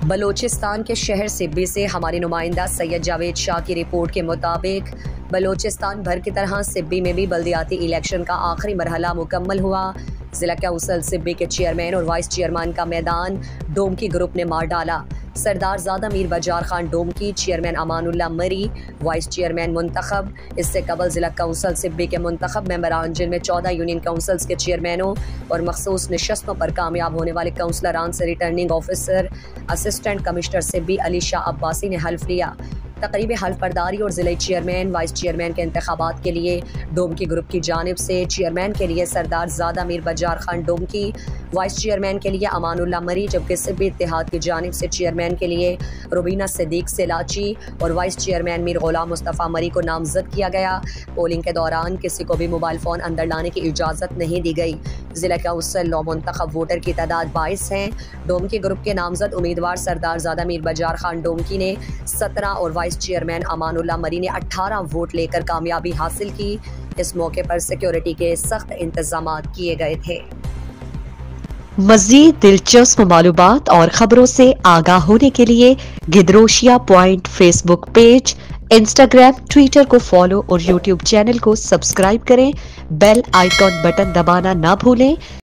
बलोचिस्तान के शहर सिब्बी से हमारे नुमाइंदा सैयद जावेद शाह की रिपोर्ट के मुताबिक बलोचिस्तान भर की तरह सिब्बी में भी बल्दियाती इलेक्शन का आखिरी मरहला मुकम्मल हुआ। ज़िला काउंसिल सिब्बी के चेयरमैन और वाइस चेयरमैन का मैदान डोमकी ग्रुप ने मार डाला। सरदार ज़ादा मीर बजार खान डोमकी, चेयरमैन अमानुल्लाह मरी वाइस चेयरमैन मुंतखब। इससे कबल ज़िला काउंसिल सिब्बी के मुंतखब मेंबरान, जिनमें 14 यूनियन काउंसिल्स के चेयरमैनों और मखसूस नशस्तों पर कामयाब होने वाले काउंसलरान से returning officer assistant commissioner Sibi Ali Shah Abbasi ने हल्फ लिया। तकरीब हल्फ बर्दारी और ज़िले चेयरमैन वाइस चेयरमैन के इंतखाबात के लिए डोमकी ग्रुप की जानिब से चेयरमैन के लिए सरदार ज़ादा मीर बजार खान डोमकी, वाइस चेयरमैन के लिए अमानुल्लाह मरी, जबकि सिब्बी इत्तेहाद की जानिब से चेयरमैन के लिए रुबीना सिद्दीक सेलाची और वाइस चेयरमैन मीर गुलाम मुस्तफ़ा मरी को नामजद किया गया। पोलिंग के दौरान किसी को भी मोबाइल फ़ोन अंदर लाने की इजाज़त नहीं दी गई। ज़िला काउंसिल मुंतखब वोटर की तादाद 22 हैं। डोमकी ग्रुप के नामजद उम्मीदवार सरदार ज़ादा मीर बजार खान डोमकी ने 17 और वाइस चेयरमैन अमानुल्लाह मरी ने 18 वोट लेकर कामयाबी हासिल की। इस मौके पर सिक्योरिटी के सख्त इंतजामात किए गए थे। मज़ीद दिलचस्प मालूमात और खबरों से आगाह होने के लिए गिदरोशिया point Facebook page, Instagram, Twitter को फॉलो और यूट्यूब चैनल को सब्सक्राइब करें। बेल आइकॉन बटन दबाना ना भूलें